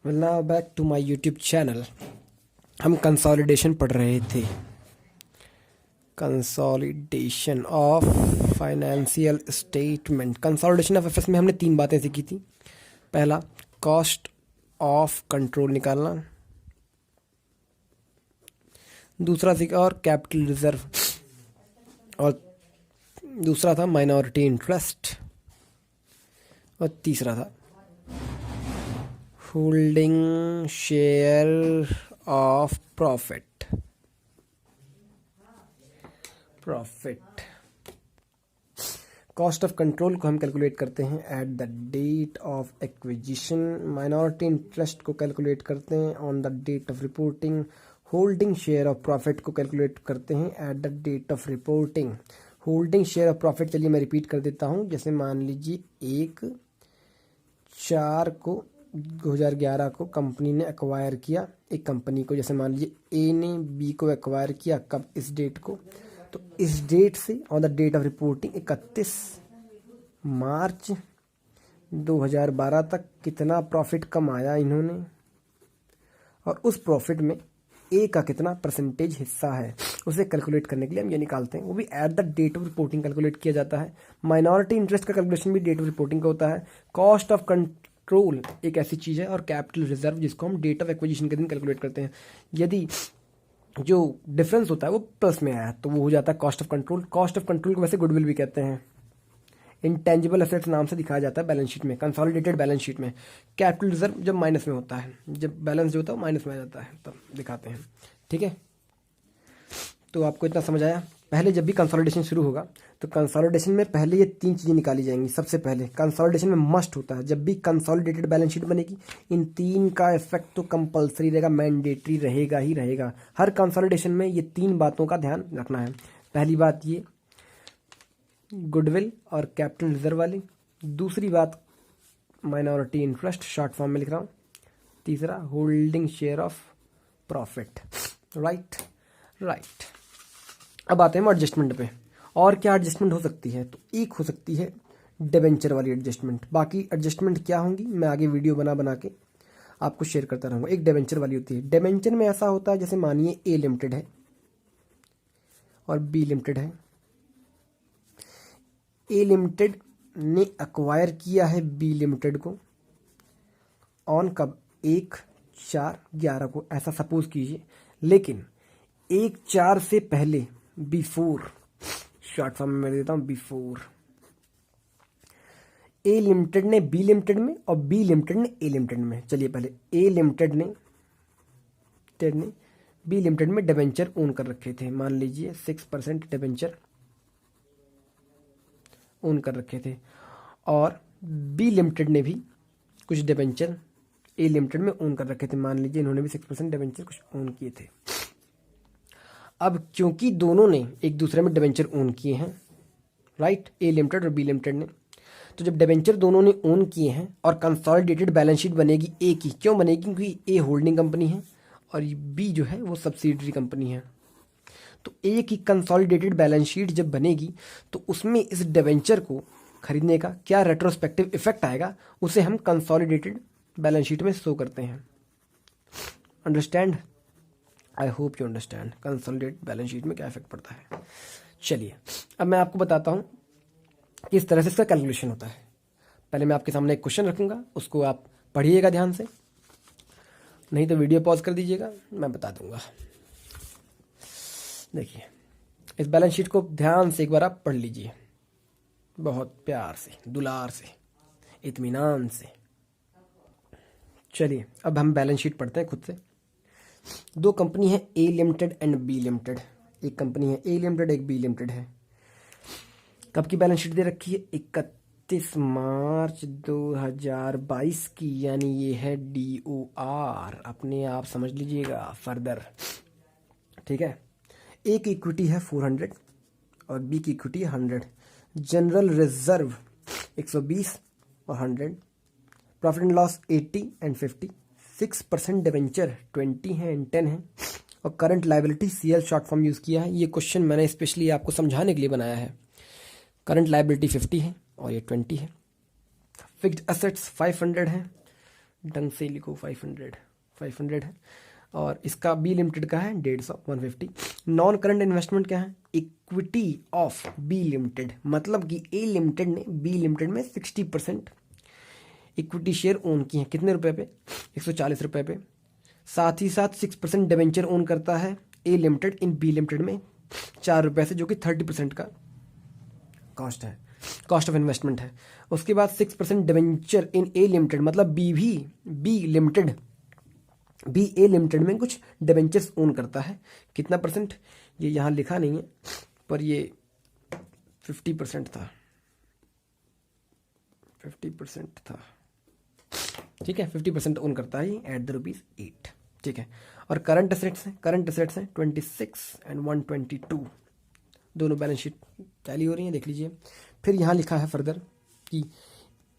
Well now back to my YouTube channel. हम consolidation पढ़ रहे थे। Consolidation of financial statement. Consolidation of FS में हमने 3 बातें सीखी थी। पहला, कॉस्ट ऑफ कंट्रोल निकालना। दूसरा सीखा और कैपिटल रिजर्व, और दूसरा था माइनॉरिटी इंटरेस्ट, और तीसरा था holding share of profit. Cost of control को हम कैलकुलेट करते हैं at the date of acquisition. Minority interest को कैलकुलेट करते हैं on the date of reporting. Holding share of profit को कैलकुलेट करते हैं at the date of reporting. Holding share of profit, चलिए मैं रिपीट कर देता हूं। जैसे मान लीजिए 1/4 को 2011 को कंपनी ने एक्वायर किया एक कंपनी को। जैसे मान लीजिए ए ने बी को एक्वायर किया, कब? इस डेट को। तो इस डेट से on the date of reporting 31 March 2012 तक कितना प्रॉफिट कमाया इन्होंने, और उस प्रॉफिट में ए का कितना परसेंटेज हिस्सा है, उसे कैलकुलेट करने के लिए हम ये निकालते हैं। वो भी at the date of reporting calculate किया जाता है। माइनॉरिटी इंटरेस्ट का कैलकुलेशन भी डेट ऑफ रिपोर्टिंग का होता है। कॉस्ट ऑफ कंट्रोल एक ऐसी चीज़ है, और कैपिटल रिजर्व जिसको हम डेट ऑफ एक्विजिशन के दिन कैलकुलेट करते हैं। यदि जो डिफरेंस होता है वो प्लस में आया तो वो हो जाता है cost of control. Cost of control को वैसे गुडविल भी कहते हैं। इंटेंजिबल एसेट्स नाम से दिखाया जाता है बैलेंस शीट में, कंसोलिडेटेड बैलेंस शीट में। कैपिटल रिजर्व जब माइनस में होता है, जब बैलेंस जो होता है वो माइनस में आ जाता है, तब दिखाते हैं। ठीक है, तो आपको इतना समझ आया। पहले जब भी कंसोलिडेशन शुरू होगा तो कंसोलिडेशन में पहले ये 3 चीज़ें निकाली जाएंगी। सबसे पहले कंसोलिडेशन में मस्ट होता है, जब भी कंसोलिडेटेड बैलेंस शीट बनेगी, इन 3 का इफेक्ट तो कंपलसरी रहेगा, मैंडेटरी रहेगा ही रहेगा। हर कंसोलिडेशन में ये 3 बातों का ध्यान रखना है। पहली बात ये गुडविल और कैपिटल रिजर्व वाली। दूसरी बात माइनॉरिटी इंटरेस्ट, शॉर्ट फॉर्म में लिख रहा हूँ। तीसरा holding share of profit. Right. अब आते हैं हम एडजस्टमेंट पे। और क्या एडजस्टमेंट हो सकती है? तो एक हो सकती है डिबेंचर वाली एडजस्टमेंट। बाकी एडजस्टमेंट क्या होंगी मैं आगे वीडियो बना के आपको शेयर करता रहूँगा। एक डिबेंचर वाली होती है। डिबेंचर में ऐसा होता है, जैसे मानिए ए लिमिटेड है और बी लिमिटेड है। ए लिमिटेड ने एक्वायर किया है बी लिमिटेड को ऑन कब? 1/4/11 को, ऐसा सपोज कीजिए। लेकिन 1/4 से पहले, बिफोर, शॉर्ट फॉर्म में मैं देता हूं बिफोर, ए लिमिटेड ने बी लिमिटेड में और बी लिमिटेड ने ए लिमिटेड में। चलिए पहले ए लिमिटेड ने बी लिमिटेड में डिबेंचर ओन कर रखे थे। मान लीजिए 6% डिबेंचर ओन कर रखे थे, और बी लिमिटेड ने भी कुछ डिबेंचर ए लिमिटेड में ओन कर रखे थे। मान लीजिए इन्होंने भी 6% डिबेंचर कुछ ओन किए थे। अब क्योंकि दोनों ने एक दूसरे में डिबेंचर ओन किए हैं, राइट, ए लिमिटेड और बी लिमिटेड ने, तो जब डिबेंचर दोनों ने ओन किए हैं और कंसोलिडेटेड बैलेंस शीट बनेगी ए की। क्यों बनेगी? क्योंकि ए होल्डिंग कंपनी है और बी जो है वो सब्सिडरी कंपनी है। तो ए की कंसोलिडेटेड बैलेंस शीट जब बनेगी तो उसमें इस डिबेंचर को खरीदने का क्या रेट्रोस्पेक्टिव इफेक्ट आएगा, उसे हम कंसोलिडेटेड बैलेंस शीट में शो करते हैं। Understand? I hope you understand consolidated balance sheet में क्या इफेक्ट पड़ता है। चलिए अब मैं आपको बताता हूं किस तरह से इसका कैलकुलेशन होता है। पहले मैं आपके सामने एक क्वेश्चन रखूंगा, उसको आप पढ़िएगा ध्यान से, नहीं तो वीडियो पॉज कर दीजिएगा, मैं बता दूंगा। देखिए, इस बैलेंस शीट को ध्यान से एक बार आप पढ़ लीजिए, बहुत प्यार से, दुलार से, इत्मीनान से। चलिए अब हम बैलेंस शीट पढ़ते हैं खुद से। 2 कंपनी है, ए लिमिटेड एंड बी लिमिटेड। एक कंपनी है ए लिमिटेड, एक बी लिमिटेड है। कब की बैलेंस शीट दे रखी है? 31 मार्च 2022 की, यानी ये है DOR। अपने आप समझ लीजिएगा फर्दर। ठीक है, ए की इक्विटी है 400 और बी की इक्विटी है 100। जनरल रिजर्व 120 और 100। Profit and loss 80 and 50। 6% debenture 20 है एंड 10 है। और current liability CL short form use किया है। ये क्वेश्चन मैंने स्पेशली आपको समझाने के लिए बनाया है। करंट लायबिलिटी 50 है और ये 20 है। फिक्स्ड एसेट्स 500 है, ढंग से लिखो, 500 है। और इसका बी लिमिटेड का है 150, 150। नॉन करंट इन्वेस्टमेंट क्या है? इक्विटी ऑफ बी लिमिटेड, मतलब कि ए लिमिटेड ने बी लिमिटेड में 60% इक्विटी शेयर ओन की है। कितने रुपए पे? 140 रुपए पे। साथ ही साथ 6% डिवेंचर ओन करता है ए लिमिटेड इन बी लिमिटेड में 4 रुपए से, जो कि 30% का कॉस्ट है, कॉस्ट ऑफ इन्वेस्टमेंट है। उसके बाद 6% डिवेंचर इन ए लिमिटेड, मतलब बी ए लिमिटेड में कुछ डिवेंचर्स ओन करता है। कितना परसेंट? ये यहाँ लिखा नहीं है, पर ये 50% था, 50% था, ठीक है। 50% ओन करता है एट द ₹8, ठीक है। और करंट एसेट्स हैं 26 एंड 122, दोनों बैलेंस शीट टैली हो रही है, देख लीजिए। फिर यहाँ लिखा है फर्दर कि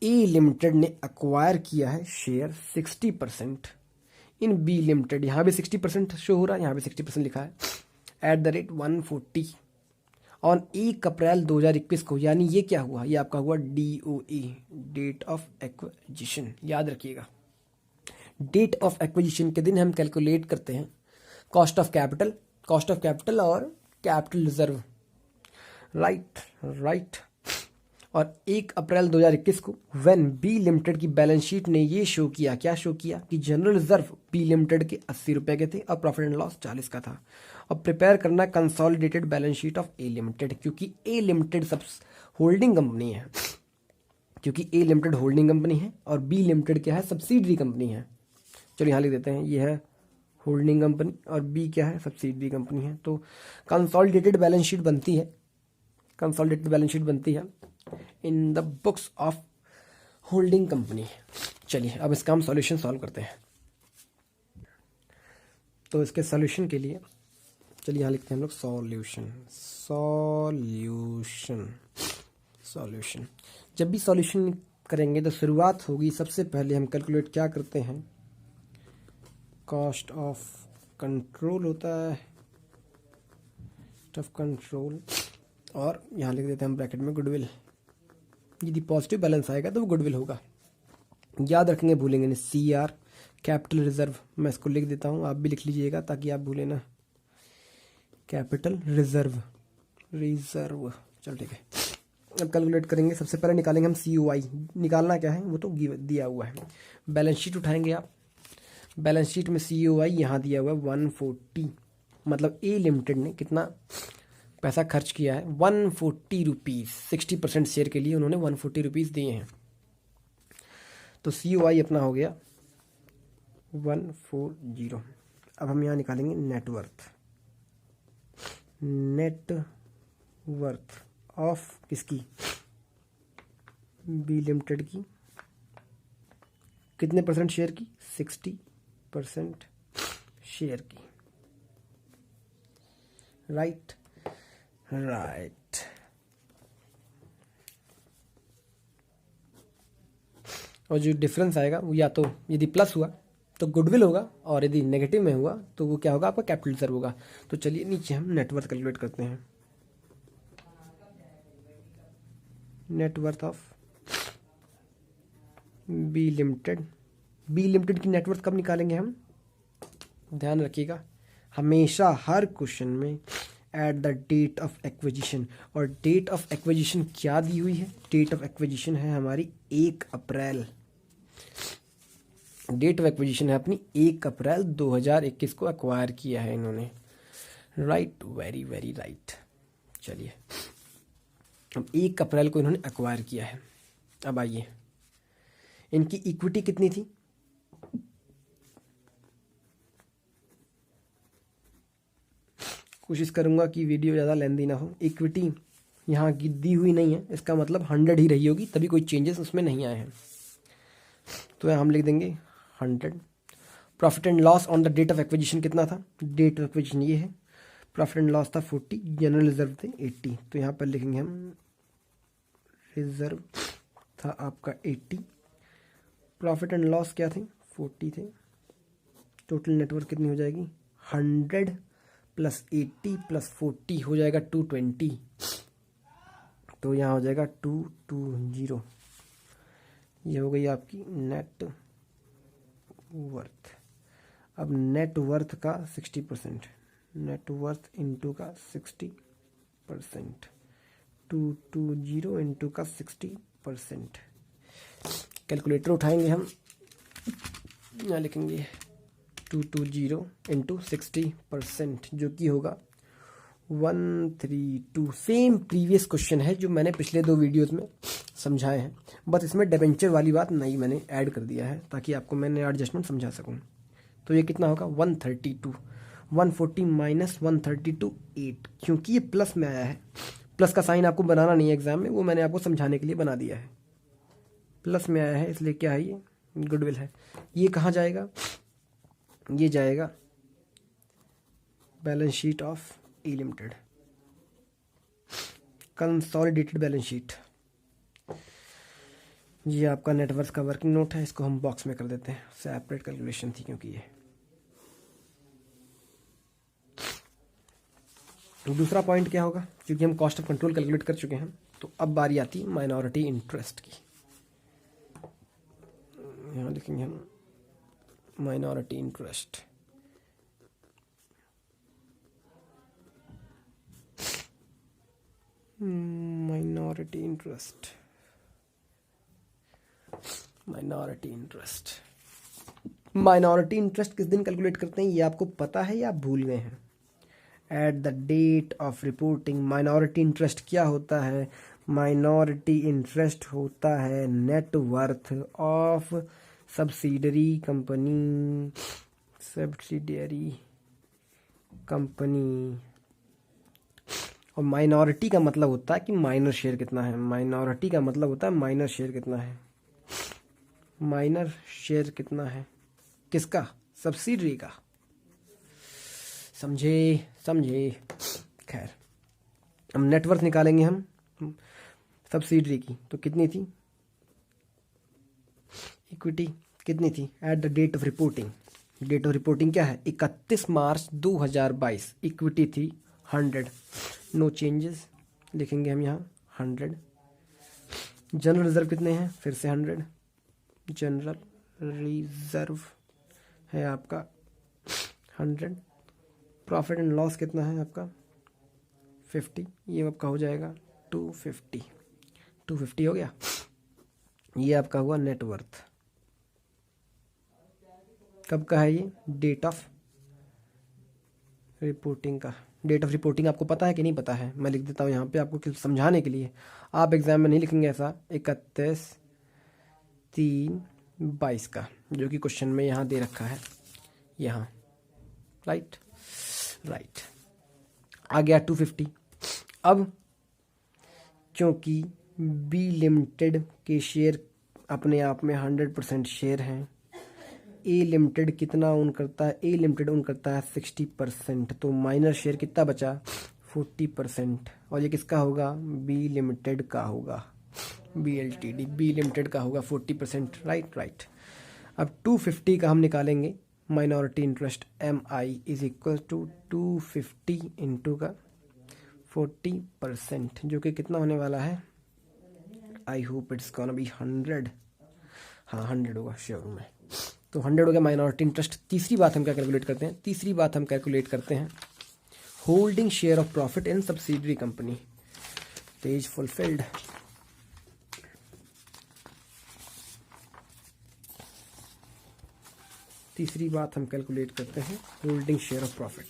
ए लिमिटेड ने अक्वायर किया है शेयर 60% इन बी लिमिटेड। यहाँ भी 60% शो हो रहा है, यहाँ भी 60% लिखा है, एट द रेट 140 ऑन 1 अप्रैल 2021 को। यानी ये क्या हुआ? ये आपका हुआ DOE, डेट ऑफ एक्विजिशन। याद रखिएगा, डेट ऑफ एक्विजिशन के दिन हम कैलकुलेट करते हैं कॉस्ट ऑफ कैपिटल और कैपिटल रिजर्व, राइट। और 1 अप्रैल 2021 को व्हेन बी लिमिटेड की बैलेंस शीट ने ये शो किया, क्या शो किया? कि जनरल रिजर्व बी लिमिटेड के 80 रुपए के थे और प्रॉफिट एंड लॉस 40 का था। और प्रिपेयर करना consolidated balance sheet of A limited, क्योंकि ए लिमिटेड सब होल्डिंग कंपनी है, और बी लिमिटेड क्या है? सब्सिडरी कंपनी है। चलो यहाँ लिख देते हैं, ये है होल्डिंग कंपनी और बी क्या है? सब्सिडरी कंपनी है। तो कंसोलिडेटेड बैलेंस शीट बनती है in the books of holding company. चलिए अब इसका हम सॉल्यूशन सॉल्व करते हैं। तो इसके सॉल्यूशन के लिए चलिए यहाँ लिखते हैं हम लोग सॉल्यूशन। जब भी सॉल्यूशन करेंगे तो शुरुआत होगी, सबसे पहले हम कैलकुलेट क्या करते हैं? कॉस्ट ऑफ कंट्रोल होता है, और यहाँ लिख देते हैं हम ब्रैकेट में गुडविल। यदि पॉजिटिव बैलेंस आएगा तो वो गुडविल होगा। याद रखेंगे, भूलेंगे नहीं। CR कैपिटल रिजर्व, मैं इसको लिख देता हूँ, आप भी लिख लीजिएगा ताकि आप भूलें ना। कैपिटल रिजर्व, चलो ठीक है। अब कैलकुलेट करेंगे, सबसे पहले निकालेंगे हम COI। निकालना क्या है वो तो दिया हुआ है। बैलेंस शीट उठाएंगे आप, बैलेंस शीट में COI यहाँ दिया हुआ है 140, मतलब ए लिमिटेड ने कितना पैसा खर्च किया है? 140 रुपीज़। 60% शेयर के लिए उन्होंने 140 रुपीज़ दिए हैं। तो COI अपना हो गया 140। अब हम यहाँ निकालेंगे नेटवर्थ ऑफ किसकी? बी लिमिटेड की। कितने परसेंट शेयर की? 60% शेयर की, राइट। और जो डिफरेंस आएगा वो या तो यदि प्लस हुआ तो गुडविल होगा, और यदि नेगेटिव में हुआ तो वो क्या होगा? आपका कैपिटल रिजर्व होगा। तो चलिए नीचे हम नेटवर्थ कैलकुलेट करते हैं। नेटवर्थ ऑफ बी लिमिटेड की नेटवर्थ कब निकालेंगे हम? ध्यान रखिएगा, हमेशा हर क्वेश्चन में at the date of acquisition. और डेट ऑफ एक्विजिशन क्या दी हुई है? डेट ऑफ एक्विजिशन है हमारी 1 अप्रैल। डेट ऑफ एक्विजिशन है अपनी 1 अप्रैल 2021 को एक्वायर किया है इन्होंने, राइट। Very right. चलिए अब 1 अप्रैल को इन्होंने एक्वायर किया है। अब आइए, इनकी इक्विटी कितनी थी? कोशिश करूंगा कि वीडियो ज़्यादा लेंथी ना हो। इक्विटी यहाँ की दी हुई नहीं है, इसका मतलब 100 ही रही होगी, तभी कोई चेंजेस उसमें नहीं आए हैं। तो हम लिख देंगे 100। Profit and loss on the date of acquisition कितना था? डेट ऑफ एक्विजिशन ये है, प्रॉफिट एंड लॉस था 40, जनरल रिजर्व थे 80। तो यहाँ पर लिखेंगे हम रिजर्व था आपका 80, प्रॉफिट एंड लॉस क्या थे? 40 थे। टोटल नेटवर्क कितनी हो जाएगी? 100 + 80 + 40 हो जाएगा 220। तो यहाँ हो जाएगा 220। ये हो गई आपकी नेट वर्थ। अब नेट वर्थ का 60%, नेट वर्थ इंटू का 60%, 220 इंटू का 60%। कैलकुलेटर उठाएंगे हम, यहाँ लिखेंगे 220 इंटू 60%, जो कि होगा 132। सेम प्रीवियस क्वेश्चन है जो मैंने पिछले 2 वीडियोस में समझाए हैं, बस इसमें डिबेंचर वाली बात नई मैंने ऐड कर दिया है ताकि आपको मैंने एडजस्टमेंट समझा सकूं। तो ये कितना होगा 132, 140 माइनस 132 8, क्योंकि ये प्लस में आया है। प्लस का साइन आपको बनाना नहीं है एग्जाम में, वो मैंने आपको समझाने के लिए बना दिया है। प्लस में आया है इसलिए क्या है, ये गुडविल है। ये कहाँ जाएगा, ये जाएगा balance sheet of E limited, consolidated balance sheet. ये आपका नेटवर्क का वर्किंग नोट है, इसको हम बॉक्स में कर देते हैं, सेपरेट कैलकुलेशन थी क्योंकि ये। दूसरा पॉइंट क्या होगा, क्योंकि हम कॉस्ट ऑफ कंट्रोल कैलकुलेट कर चुके हैं, तो अब बारी आती है माइनॉरिटी इंटरेस्ट की। यहाँ लिखेंगे हम minority interest. Minority interest, minority interest. Minority interest किस दिन कैलकुलेट करते हैं ये आपको पता है या आप भूल गए हैं? At the date of reporting. Minority interest क्या होता है? माइनॉरिटी इंटरेस्ट होता है net worth of subsidiary company, subsidiary company. और माइनॉरिटी का मतलब होता है कि माइनर शेयर कितना है। माइनॉरिटी का मतलब होता है माइनर शेयर कितना है। माइनर शेयर कितना है किसका? सब्सिडरी का। समझे समझे। खैर, हम नेटवर्थ निकालेंगे हम सब्सिडरी की, तो कितनी थी इक्विटी, कितनी थी at the date of reporting? Date of reporting क्या है? 31 मार्च 2022। इक्विटी थी 100, नो चेंजेस लिखेंगे हम यहाँ 100। जनरल रिजर्व कितने हैं? फिर से 100। जनरल रिजर्व है आपका 100। प्रॉफिट एंड लॉस कितना है आपका? 50। ये आपका हो जाएगा 250। 250 हो गया। ये आपका हुआ नेटवर्थ। कब का है ये? डेट ऑफ रिपोर्टिंग का। डेट ऑफ रिपोर्टिंग आपको पता है कि नहीं पता है? मैं लिख देता हूँ यहाँ पे आपको समझाने के लिए। आप एग्जाम में नहीं लिखेंगे ऐसा 31/3/22 का, जो कि क्वेश्चन में यहाँ दे रखा है, यहाँ। Right right. आ गया 250। अब क्योंकि बी लिमिटेड के शेयर अपने आप में 100% शेयर हैं, ए लिमिटेड कितना ओन करता है? ए लिमिटेड ओन करता है 60%, तो माइनर शेयर कितना बचा? 40%। और ये किसका होगा? बी लिमिटेड का होगा। बी एलटीडी, बी लिमिटेड का होगा 40%। Right right. अब 250 का हम निकालेंगे minority interest. M I is equal to 250 into का 40%, जो कि कितना होने वाला है? I hope it's gonna be 100। हाँ 100 होगा श्योर में। तो 100 हो गया माइनॉरिटी इंटरेस्ट। तीसरी बात हम क्या कैलकुलेट करते हैं? तीसरी बात हम कैलकुलेट करते हैं holding share of profit in subsidiary company. Page fulfilled. तीसरी बात हम कैलकुलेट करते हैं holding share of profit.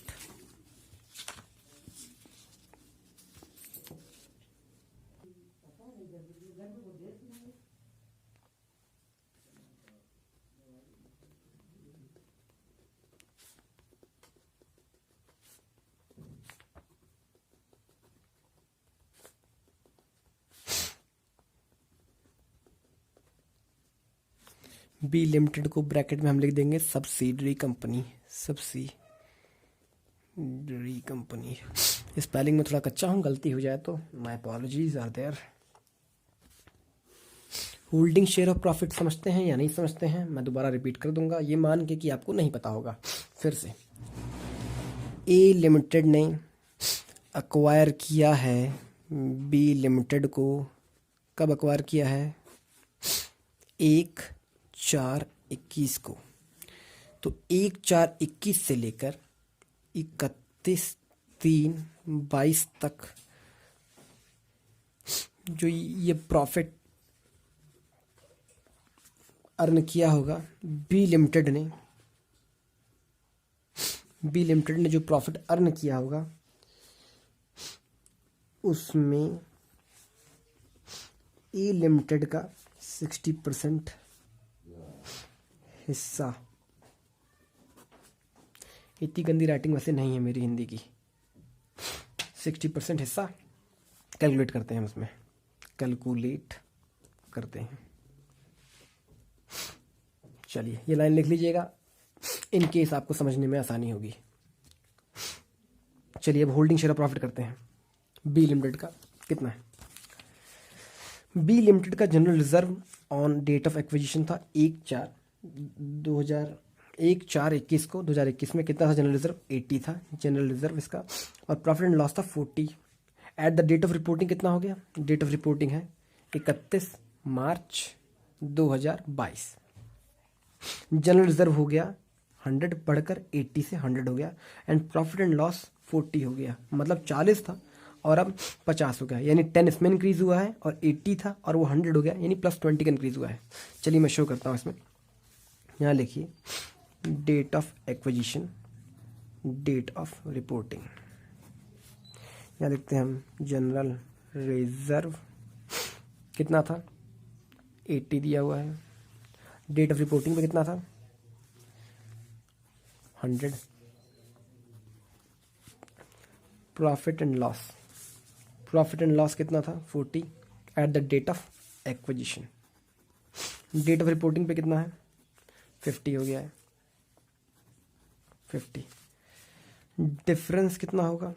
B limited को ब्रैकेट में हम लिख देंगे subsidiary company. Subsidiary company. Spelling में थोड़ा कच्चा हूँ, गलती हो जाए तो my apologies are there. Holding share of profit समझते हैं या नहीं समझते हैं? मैं दोबारा रिपीट कर दूंगा, ये मान के कि आपको नहीं पता होगा। फिर से, ए लिमिटेड ने अक्वायर किया है बी लिमिटेड को। कब अक्वायर किया है? 1/4/21 को। तो 1/4/21 से लेकर 31/3/22 तक जो ये प्रॉफिट अर्न किया होगा बी लिमिटेड ने जो प्रॉफिट अर्न किया होगा उसमें ए लिमिटेड का 60% हिस्सा, इतनी गंदी राइटिंग वैसे नहीं है मेरी हिंदी की, 60% हिस्सा कैलकुलेट करते हैं, उसमें कैलकुलेट करते हैं। चलिए ये लाइन लिख लीजिएगा इन केस आपको समझने में आसानी होगी। चलिए अब होल्डिंग शेयर ऑफ प्रॉफिट करते हैं। बी लिमिटेड का कितना है? बी लिमिटेड का general reserve on date of acquisition था 1/4/21 को। 2021 में कितना था जनरल रिजर्व? 80 था जनरल रिजर्व इसका, और प्रॉफिट एंड लॉस था 40। At the date of reporting कितना हो गया? डेट ऑफ रिपोर्टिंग है 31 मार्च 2022। जनरल रिजर्व हो गया 100 बढ़कर 80 से 100 हो गया, एंड प्रॉफिट एंड लॉस 40 हो गया, मतलब 40 था और अब 50 हो गया, यानी 10 इसमें इंक्रीज हुआ है, और 80 था और वो 100 हो गया, यानी +20 का इंक्रीज हुआ है। चलिए मैं शो करता हूँ इसमें। यहाँ लिखिए date of acquisition, date of reporting. यहाँ लिखते हैं हम जनरल रिजर्व कितना था? 80 दिया हुआ है। डेट ऑफ रिपोर्टिंग पे कितना था? 100। Profit and loss, profit and loss कितना था? 40 at the date of acquisition. Date of reporting पे कितना है? 50 हो गया है, 50। डिफरेंस कितना होगा?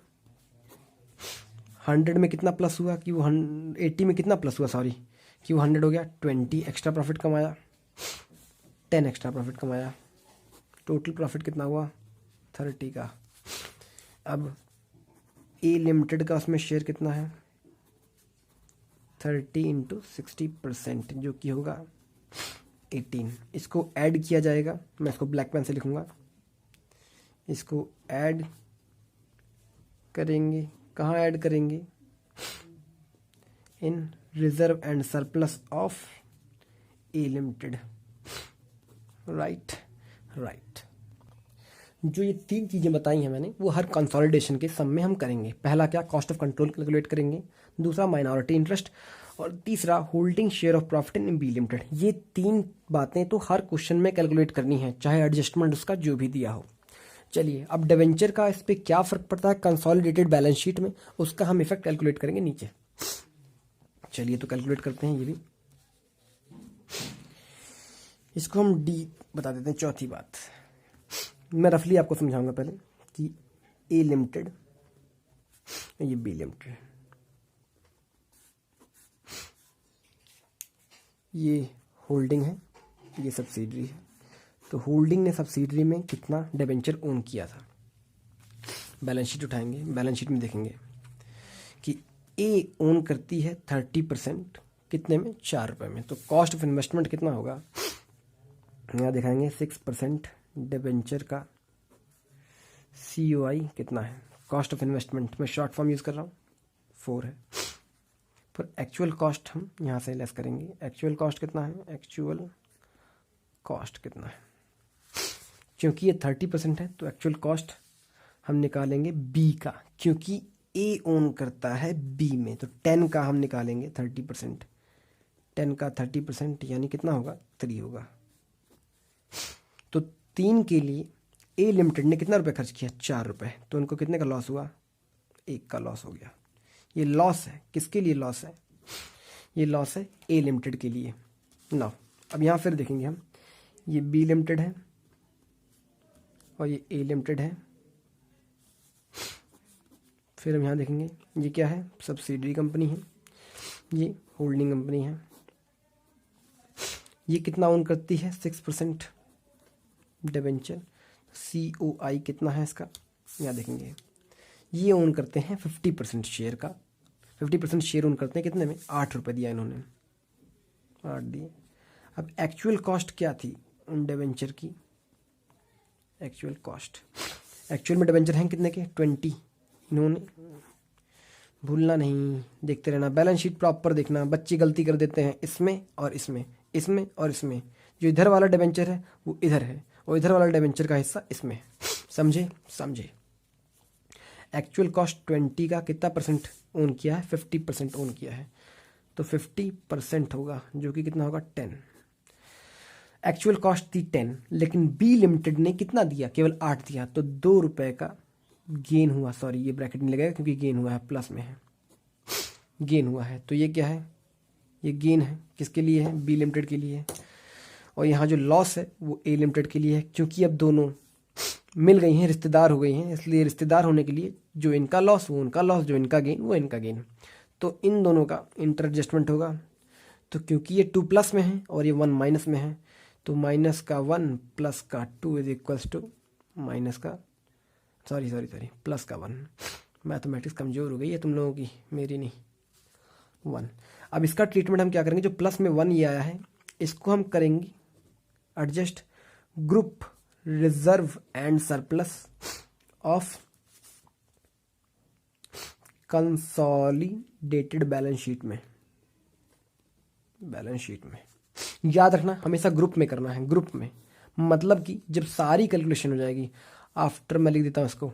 100 में कितना प्लस हुआ कि वो 80 में कितना प्लस हुआ, सॉरी, कि वो 100 हो गया। 20 एक्स्ट्रा प्रॉफिट कमाया, 10 एक्स्ट्रा प्रॉफिट कमाया, टोटल प्रॉफिट कितना हुआ? 30 का। अब ए लिमिटेड का उसमें शेयर कितना है? 30 × 60%, जो कि होगा 18। इसको ऐड किया जाएगा, मैं इसको ब्लैक पेन से लिखूंगा। इसको ऐड करेंगे, कहाँ ऐड करेंगे? In reserve and surplus of A limited. Right. जो ये 3 चीज़ें बताई हैं मैंने, वो हर कंसोलिडेशन के सम में हम करेंगे। पहला क्या? कॉस्ट ऑफ कंट्रोल कैलकुलेट करेंगे, दूसरा माइनॉरिटी इंटरेस्ट, और तीसरा holding share of profit in B limited. ये 3 बातें तो हर क्वेश्चन में कैलकुलेट करनी है, चाहे एडजस्टमेंट उसका जो भी दिया हो। चलिए अब डिवेंचर का इस पर क्या फ़र्क पड़ता है कंसोलिडेटेड बैलेंस शीट में, उसका हम इफेक्ट कैलकुलेट करेंगे नीचे। चलिए तो कैलकुलेट करते हैं ये भी। इसको हम डी बता देते हैं। चौथी बात मैं रफली आपको समझाऊंगा पहले कि ए लिमिटेड, ये बी लिमिटेड, ये होल्डिंग है, ये सब्सिडरी है। तो होल्डिंग ने सब्सिडरी में कितना डिबेंचर ओन किया था? बैलेंस शीट उठाएंगे, बैलेंस शीट में देखेंगे कि ए ओन करती है 30%, कितने में? 4 रुपये में। तो कॉस्ट ऑफ इन्वेस्टमेंट कितना होगा? यहाँ दिखाएंगे 6% डिबेंचर का COI कितना है? कॉस्ट ऑफ इन्वेस्टमेंट में शॉर्ट फॉर्म यूज़ कर रहा हूँ, 4 है। पर एक्चुअल कॉस्ट हम यहाँ से लेस करेंगे। एक्चुअल कॉस्ट कितना है? एक्चुअल कॉस्ट कितना है? क्योंकि ये 30% है तो एक्चुअल कॉस्ट हम निकालेंगे बी का, क्योंकि ए ओन करता है बी में, तो 10 का हम निकालेंगे 30%। 10 का 30% यानी कितना होगा? 3 होगा। तो 3 के लिए ए लिमिटेड ने कितना रुपए खर्च किया? 4 रुपये। तो उनको कितने का लॉस हुआ? 1 का लॉस हो गया। ये लॉस है, किसके लिए लॉस है? ये लॉस है ए लिमिटेड के लिए। ना अब यहाँ फिर देखेंगे हम, ये बी लिमिटेड है और ये ए लिमिटेड है। फिर हम यहाँ देखेंगे ये क्या है? सब्सिडरी कंपनी है, ये होल्डिंग कंपनी है। ये कितना ओन करती है? 6% डिबेंचर। COI कितना है इसका? यहाँ देखेंगे ये ओन करते हैं 50% शेयर का। 50% शेयर ओन करते हैं कितने में? 8 रुपये दिया इन्होंने, 8 दिए। अब एक्चुअल कॉस्ट क्या थी उन डिबेंचर की? Actual cost. एक्चुअल में डिबेंचर हैं कितने के 20, इन्होंने भूलना नहीं, देखते रहना, बैलेंस शीट प्रॉपर देखना। बच्चे गलती कर देते हैं इसमें और इसमें, इसमें और इसमें। जो इधर वाला डिबेंचर है वो इधर है और इधर वाला डिबेंचर का हिस्सा इसमें, समझे समझे। एक्चुअल कॉस्ट 20 का कितना परसेंट ओन किया है, 50% ओन किया है, तो 50% होगा जो कि कितना होगा 10। एक्चुअल कॉस्ट थी 10, लेकिन बी लिमिटेड ने कितना दिया, केवल 8 दिया, तो 2 रुपए का गेन हुआ। सॉरी ये ब्रैकेट नहीं लगेगा क्योंकि गेन हुआ है, प्लस में है, गेन हुआ है। तो ये क्या है, ये गेन है, किसके लिए है, बी लिमिटेड के लिए है। और यहाँ जो लॉस है वो ए लिमिटेड के लिए है, क्योंकि अब दोनों मिल गई हैं, रिश्तेदार हो गई हैं, इसलिए रिश्तेदार होने के लिए जो इनका लॉस वो उनका लॉस, जो इनका गेन वो इनका गेन। तो इन दोनों का इंटर एडजस्टमेंट होगा। तो क्योंकि ये 2 प्लस में है और ये 1 माइनस में है, तो माइनस का 1 प्लस का 2 इज इक्वल्स टू माइनस का सॉरी प्लस का 1। मैथमेटिक्स कमज़ोर हो गई है तुम लोगों की, मेरी नहीं, 1। अब इसका ट्रीटमेंट हम क्या करेंगे, जो प्लस में 1 ये आया है इसको हम करेंगे adjust group reserve and surplus of consolidated balance sheet में। बैलेंस शीट में याद रखना हमेशा ग्रुप में करना है, ग्रुप में, मतलब कि जब सारी कैलकुलेशन हो जाएगी, आफ्टर, मैं लिख देता हूं इसको,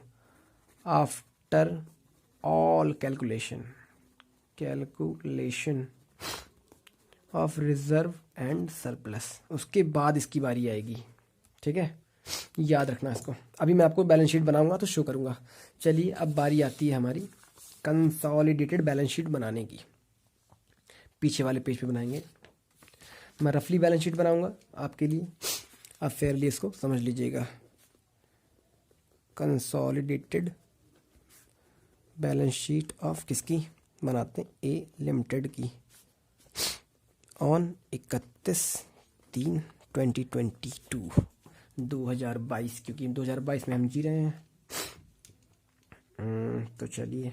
after all calculation of reserve and surplus, उसके बाद इसकी बारी आएगी। ठीक है, याद रखना इसको। अभी मैं आपको बैलेंस शीट बनाऊंगा तो शो करूंगा। चलिए अब बारी आती है हमारी कंसोलिडेटेड बैलेंस शीट बनाने की। पीछे वाले पेज पे बनाएंगे, मैं रफली बैलेंस शीट बनाऊंगा आपके लिए, आप फेयरली इसको समझ लीजिएगा। कंसोलिडेटेड बैलेंस शीट ऑफ किसकी बनाते हैं, ए लिमिटेड की, ऑन 31/3/2022, 2022, क्योंकि 2022 में हम जी रहे हैं। तो चलिए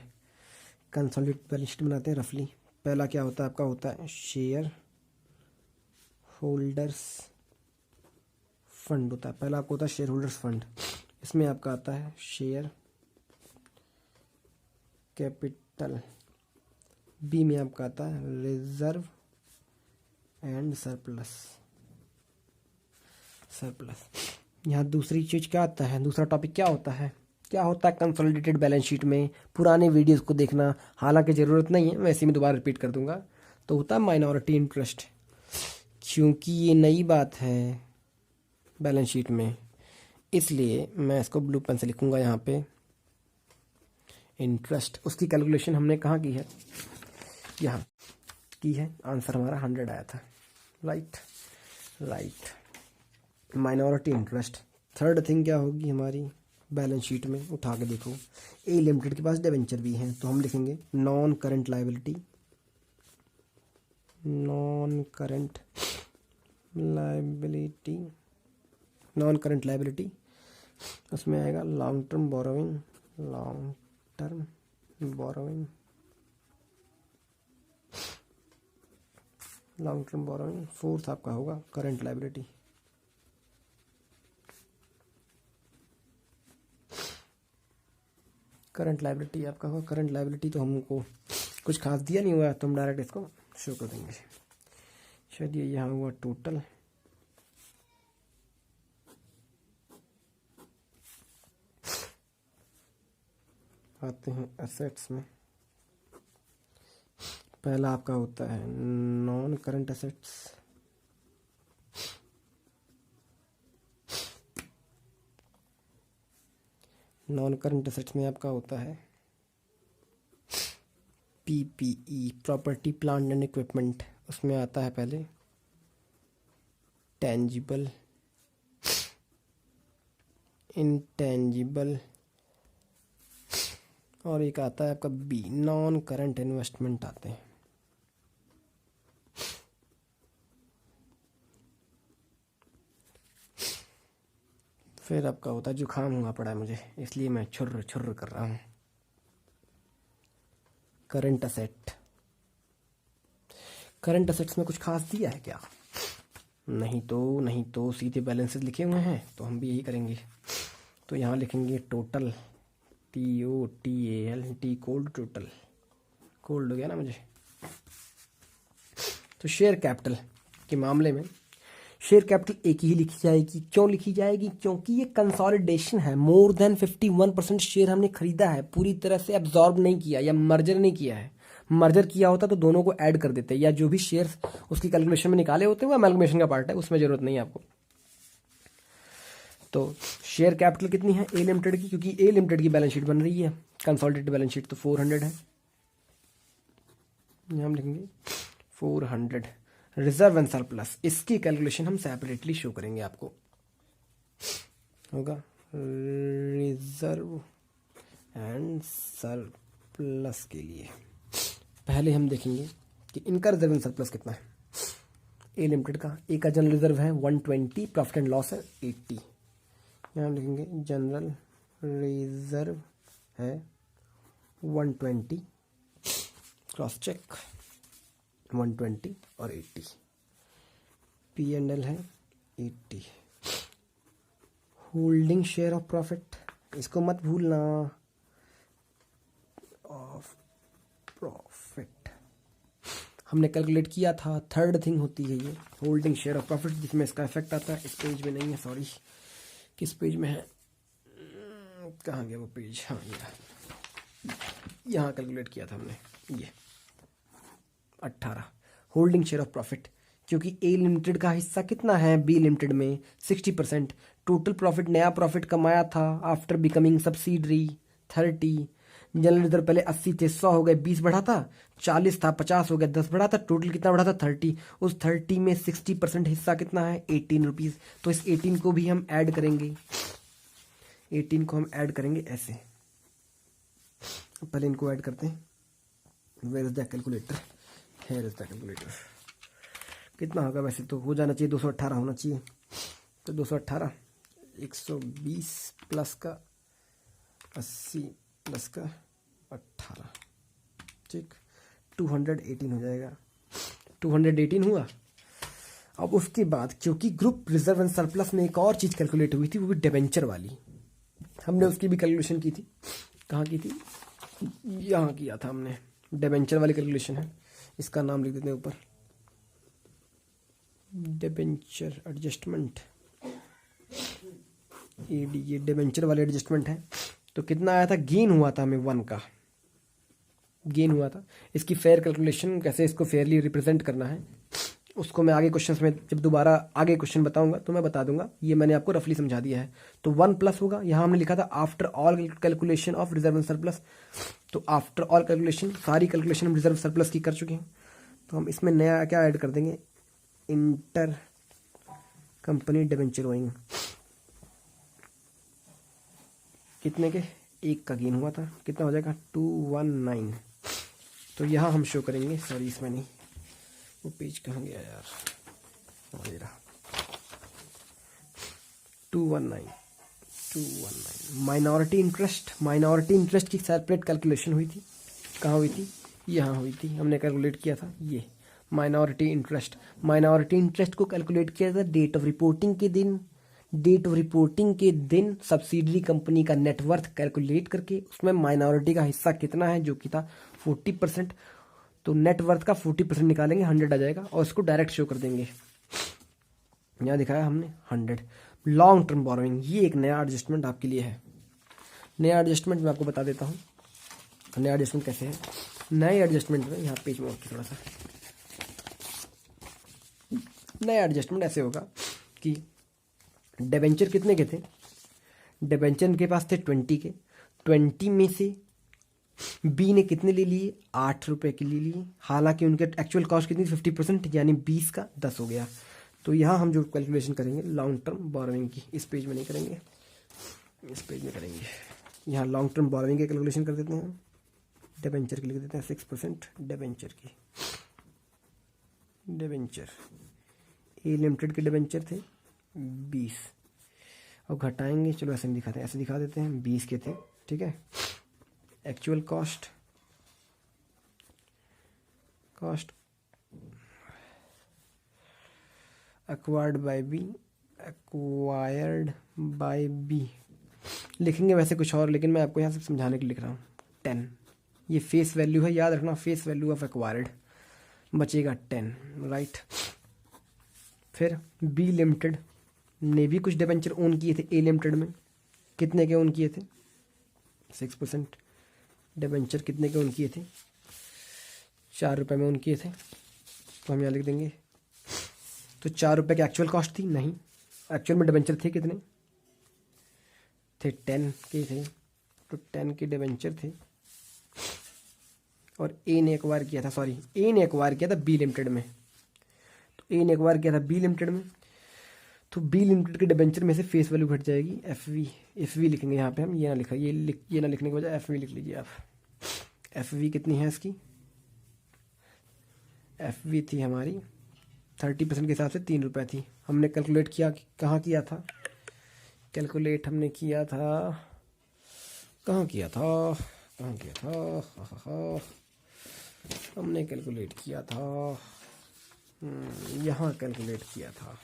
कंसोलिडेटेड बैलेंस शीट बनाते हैं रफली। पहला क्या होता है आपका, होता है शेयर होल्डर्स फंड, होता है पहला आपको होता है शेयर होल्डर्स फंड। इसमें आपका आता है शेयर कैपिटल, बी में आपका आता है रिजर्व एंड सरप्लस। यहाँ दूसरी चीज क्या आता है, दूसरा टॉपिक क्या होता है, कंसोलिडेटेड बैलेंस शीट में। पुराने वीडियोस को देखना, हालांकि ज़रूरत नहीं है, वैसे मैं दोबारा रिपीट कर दूंगा। तो होता है माइनॉरिटी इंटरेस्ट, क्योंकि ये नई बात है बैलेंस शीट में, इसलिए मैं इसको ब्लू पेन से लिखूंगा यहाँ पे इंटरेस्ट। उसकी कैलकुलेशन हमने कहाँ की है, यहाँ की है, आंसर हमारा 100 आया था। Right, minority interest. Third thing क्या होगी हमारी बैलेंस शीट में, उठा के देखो, ए लिमिटेड के पास डिबेंचर भी हैं, तो हम लिखेंगे नॉन करंट लायबिलिटी, उसमें आएगा लॉन्ग टर्म बोरोइंग। फोर्थ आपका होगा करंट लायबिलिटी। करंट लायबिलिटी आपका होगा, करंट लायबिलिटी तो हमको कुछ खास दिया नहीं हुआ, तो हम डायरेक्ट इसको शो कर देंगे। चलिए यहाँ हुआ टोटल, आते हैं एसेट्स में। पहला आपका होता है non current assets, non current assets में आपका होता है PPE, property plant and equipment. उसमें आता है पहले टेंजिबल, इंटेंजिबल, और एक आता है आपका बी, नॉन करंट इन्वेस्टमेंट आते हैं। फिर आपका होता है, जुकाम हुआ पड़ा है मुझे इसलिए मैं छुर्र छुर्र कर रहा हूँ, करंट असेट। करंट असेट्स में कुछ खास दिया है क्या, नहीं तो सीधे बैलेंसेस लिखे हुए हैं, तो हम भी यही करेंगे। तो यहाँ लिखेंगे total, TOTAL, T cold, total cold हो गया ना मुझे। तो शेयर कैपिटल के मामले में शेयर कैपिटल एक ही लिखी जाएगी। क्यों लिखी जाएगी? क्योंकि ये कंसोलिडेशन है। मोर देन 51% शेयर हमने खरीदा है, पूरी तरह से एब्जॉर्ब नहीं किया या मर्जर नहीं किया है। मर्जर किया होता तो दोनों को ऐड कर देते, या जो भी शेयर उसकी कैलकुलेशन में निकाले होते हैं वो अमेलगमेशन का पार्ट है, उसमें जरूरत नहीं है आपको। तो शेयर कैपिटल कितनी है ए लिमिटेड की? क्योंकि ए लिमिटेड की बैलेंस शीट बन रही है, कंसोलिडेटेड बैलेंस शीट, तो 400 है। हम लिखेंगे 400। रिजर्व एंड सरप्लस, इसकी कैलकुलेशन हम सेपरेटली शो करेंगे आपको। होगा रिजर्व एंड सरप्लस के लिए पहले हम देखेंगे कि इनका रिजर्व एंड सरप्लस कितना है। ए लिमिटेड का, ए का जनरल रिजर्व है 120, प्रॉफिट एंड लॉस है 80। यहाँ लिखेंगे जनरल रिजर्व है 120, क्रॉस चेक 120 और 80। P&L है 80। होल्डिंग शेयर ऑफ प्रॉफिट, इसको मत भूलना, ऑफ प्रॉफिट हमने कैलकुलेट किया था। थर्ड थिंग होती है ये होल्डिंग शेयर ऑफ प्रॉफिट, जिसमें इसका इफेक्ट आता है। इस पेज में नहीं है, सॉरी, किस पेज में है, कहाँ गया वो पेज? हाँ, यहाँ कैलकुलेट किया था हमने, ये 18 होल्डिंग शेयर ऑफ प्रॉफिट। क्योंकि ए लिमिटेड का हिस्सा कितना है बी लिमिटेड में? 60%। टोटल प्रॉफिट, नया प्रॉफिट कमाया था after becoming subsidiary 30। General reserve पहले 80 थे, 100 हो गए, 20 बढ़ा था, 40 था, 50 हो गया, 10 बढ़ा था, टोटल कितना बढ़ा था? 30। उस 30 में 60% हिस्सा कितना है? 18 रुपीज़। तो इस 18 को भी हम ऐड करेंगे, 18 को हम ऐड करेंगे ऐसे। पहले इनको ऐड करते हैं। Where is the calculator? Here is the calculator. कितना होगा? वैसे तो हो जाना चाहिए 218 होना चाहिए। तो 218 120 प्लस का 80 प्लस का 18, ठीक, 218 हो जाएगा। 218 हुआ। अब उसके बाद क्योंकि ग्रुप रिजर्व एंड सरप्लस में एक और चीज़ कैलकुलेट हुई थी, वो भी डिबेंचर वाली, हमने उसकी भी कैलकुलेशन की थी। कहाँ की थी? यहाँ किया था हमने। डिबेंचर वाली कैलकुलेशन है, इसका नाम लिख देते हैं ऊपर, डिबेंचर एडजस्टमेंट, एडी, ये डिबेंचर वाले एडजस्टमेंट है। तो कितना आया था? गेन हुआ था हमें 1 का गेन हुआ था। इसकी फेयर कैलकुलेशन, कैसे इसको फेयरली रिप्रेजेंट करना है, उसको मैं आगे क्वेश्चंस में जब दोबारा आगे क्वेश्चन बताऊंगा तो मैं बता दूंगा। ये मैंने आपको रफली समझा दिया है। तो 1 प्लस होगा, यहाँ हमने लिखा था after all calculation of reserve and surplus. तो आफ्टर ऑल कैलकुलेशन, सारी कैलकुलेशन हम रिजर्व सरप्लस की कर चुके हैं। तो हम इसमें नया क्या ऐड कर देंगे? इंटर कंपनी डिबेंचर ओइंग, कितने के? 1 का गेन हुआ था, कितना हो जाएगा? 219। तो यहाँ हम शो करेंगे, सॉरी इसमें नहीं, वो पेज कहाँ गया यार, ये रहा, 219। माइनॉरिटी इंटरेस्ट की सेपरेट कैलकुलेशन हुई थी। कहाँ हुई थी? यहाँ हुई थी, हमने कैलकुलेट किया था ये माइनॉरिटी इंटरेस्ट को कैलकुलेट किया था डेट ऑफ रिपोर्टिंग के दिन सब्सिडरी कंपनी का नेटवर्थ कैलकुलेट करके उसमें माइनॉरिटी का हिस्सा कितना है, जो कि था 40%। तो नेटवर्थ का 40% निकालेंगे, 100 आ जाएगा, और इसको डायरेक्ट शो कर देंगे। यहाँ दिखाया हमने 100। लॉन्ग टर्म बोरोइंग, ये एक नया एडजस्टमेंट आपके लिए है। नया एडजस्टमेंट मैं आपको बता देता हूँ नया एडजस्टमेंट कैसे है। नए एडजस्टमेंट में यहाँ पेज में थोड़ा सा, नया एडजस्टमेंट ऐसे होगा कि डिबेंचर कितने के थे? डिबेंचर इनके पास थे 20 के। 20 में से बी ने कितने ले लिए? 8 रुपए के ले लिए। हालांकि उनके एक्चुअल कॉस्ट कितनी? 50%, यानी 20 का 10 हो गया। तो यहाँ हम जो कैलकुलेशन करेंगे लॉन्ग टर्म बोरोइंग की, इस पेज में नहीं करेंगे, इस पेज में करेंगे। यहाँ लॉन्ग टर्म बोरोइंग की कैलकुलेशन कर देते हैं, डिबेंचर की लिख देते हैं 6% डिबेंचर की। डिबेंचर ए लिमिटेड के डिबेंचर थे 20, और घटाएंगे, चलो ऐसे नहीं दिखाते, ऐसे दिखा देते हैं, 20 के थे, ठीक है। Actual cost acquired by B लिखेंगे वैसे कुछ और, लेकिन मैं आपको यहाँ से समझाने के लिए लिख रहा हूँ 10। ये फेस वैल्यू है, याद रखना, फेस वैल्यू ऑफ एक्वायर्ड, बचेगा 10, राइट। फिर बी लिमिटेड ने भी कुछ डिबेंचर ओन किए थे ए लिमिटेड में, कितने के ओन किए थे? 6% डिबेंचर कितने के ओन किए थे? 4 रुपये में ओन किए थे, तो हम यहाँ लिख देंगे। तो 4 रुपये की एक्चुअल कॉस्ट थी? नहीं, एक्चुअल में डिबेंचर थे कितने थे? 10 के थे, तो 10 के डिबेंचर थे। और ए ने एक्वायर किया था, सॉरी ए ने एक्वायर किया था बी लिमिटेड में, तो ए ने एक्वायर किया था बी लिमिटेड में, तो बी लिमिटेड के डिबेंचर में से फेस वैल्यू घट जाएगी एफ वी लिखेंगे यहाँ पे हम, ये ना लिखा, ये ना लिखने के बजाय एफ वी लिख लीजिए आप। एफ वी कितनी है इसकी? एफ वी थी हमारी 30% के हिसाब से 3 रुपये थी। हमने कैलकुलेट किया, कहाँ किया था कैलकुलेट? हमने किया था, कहाँ किया था हमने कैलकुलेट किया था, यहाँ कैलकुलेट किया था।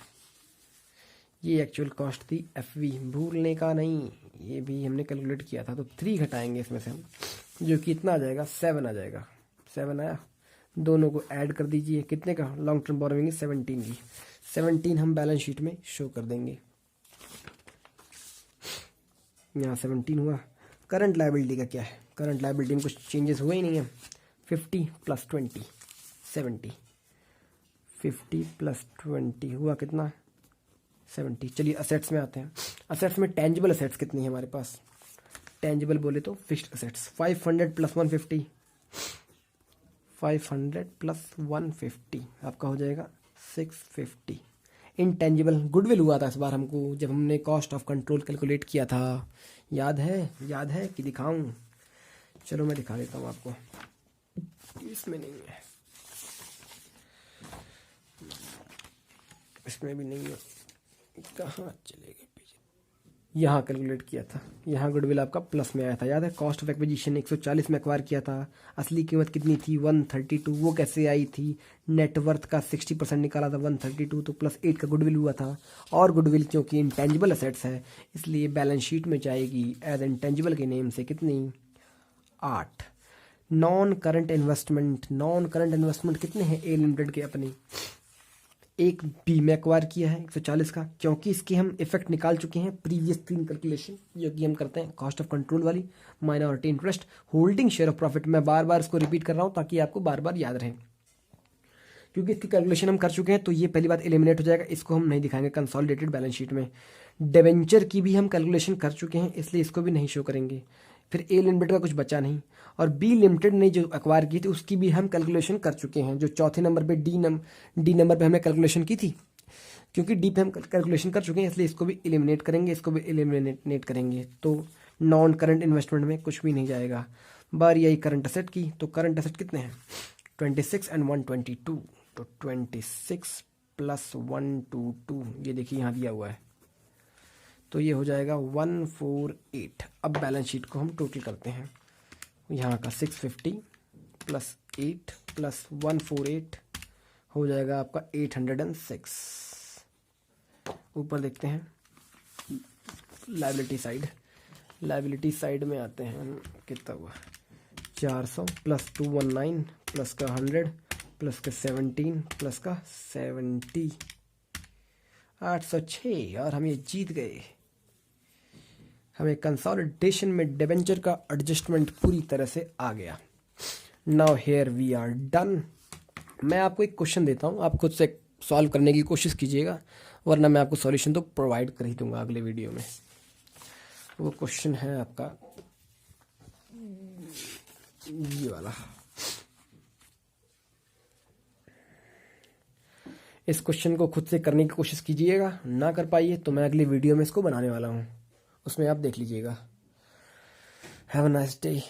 ये एक्चुअल कॉस्ट थी एफ वी, भूलने का नहीं, ये भी हमने कैलकुलेट किया था। तो 3 घटाएंगे इसमें से हम, जो कि इतना आ जाएगा, 7 आ जाएगा। 7 आया, दोनों को ऐड कर दीजिए, कितने का? लॉन्ग टर्म बोरोइंग 17 की, 17 हम बैलेंस शीट में शो कर देंगे। यहाँ 17 हुआ। करंट लायबिलिटी का क्या है? करंट लायबिलिटी में कुछ चेंजेस हुए ही नहीं है। 50 + 20 70, 50 + 20 हुआ कितना? 70। चलिए असेट्स में आते हैं। असेट्स में टेंजिबल असेट्स कितनी है हमारे पास? टेंजिबल बोले तो फिक्स्ड असेट्स 500 + 150, 500 + 150 आपका हो जाएगा 650। इनटेंजिबल गुडविल हुआ था इस बार हमको, जब हमने कॉस्ट ऑफ कंट्रोल कैलकुलेट किया था, याद है कि दिखाऊं? चलो मैं दिखा देता हूँ आपको, इसमें नहीं है, इसमें भी नहीं है, कहाँ चले गए पीछे? यहाँ कैलकुलेट किया था, यहाँ गुडविल आपका प्लस में आया था, याद है? कॉस्ट ऑफ एक्विजिशन 140 में एक्वायर किया था, असली कीमत कितनी थी? 132। वो कैसे आई थी? नेटवर्थ का 60% निकाला था, 132, तो +8 का गुडविल हुआ था। और गुडविल क्योंकि इंटेंजिबल असेट्स है, इसलिए बैलेंस शीट में जाएगी एज इंटेंजिबल के नेम से, कितनी? 8। नॉन करंट इन्वेस्टमेंट कितने हैं ए लिमिटेड के अपने? एक बी में एक्वायर किया है 140 का, क्योंकि इसके हम इफेक्ट निकाल चुके हैं प्रीवियस 3 कैलकुलेशन जो कि हम करते हैं कॉस्ट ऑफ कंट्रोल वाली, minority interest, holding share of profit. मैं बार बार इसको रिपीट कर रहा हूँ ताकि आपको बार बार याद रहे, क्योंकि इसकी कैलकुलेशन हम कर चुके हैं, तो ये पहली बात एलिमिनेट हो जाएगा, इसको हम नहीं दिखाएंगे कंसोलिडेटेड बैलेंस शीट में। डिबेंचर की भी हम कैलकुलेशन कर चुके हैं, इसलिए इसको भी नहीं शो करेंगे। फिर ए लिमिटेड का कुछ बचा नहीं, और बी लिमिटेड ने जो एक्वायर की थी उसकी भी हम कैलकुलेशन कर चुके हैं, जो चौथे नंबर पे डी नंबर पे हमने कैलकुलेशन की थी, क्योंकि डी पे हम कैलकुलेशन कर चुके हैं, इसलिए इसको भी एलिमिनेट करेंगे, इसको भी एलिमिनेट करेंगे। तो नॉन करंट इन्वेस्टमेंट में कुछ भी नहीं जाएगा। बारी आई करंट असेट की, तो करंट असेट कितने हैं? 26 और 122, तो 26 + 122, ये देखिए यहाँ दिया हुआ है, तो ये हो जाएगा 148। अब बैलेंस शीट को हम टोटल करते हैं, यहाँ का 650 + 8 + 148 हो जाएगा आपका 806। ऊपर देखते हैं लायबिलिटी साइड में आते हैं हम, कितना हुआ? 400 + 219 + का 100 + का 17 + का 70, 806। और हम ये जीत गए। हमें कंसोलिडेशन में डिबेंचर का एडजस्टमेंट पूरी तरह से आ गया। Now here we are done. मैं आपको एक क्वेश्चन देता हूँ, आप खुद से सॉल्व करने की कोशिश कीजिएगा, वरना मैं आपको सॉल्यूशन तो प्रोवाइड कर ही दूंगा अगले वीडियो में। वो क्वेश्चन है आपका ये वाला। इस क्वेश्चन को खुद से करने की कोशिश कीजिएगा, ना कर पाइए तो मैं अगली वीडियो में इसको बनाने वाला हूँ, उसमें आप देख लीजिएगा। Have a nice day.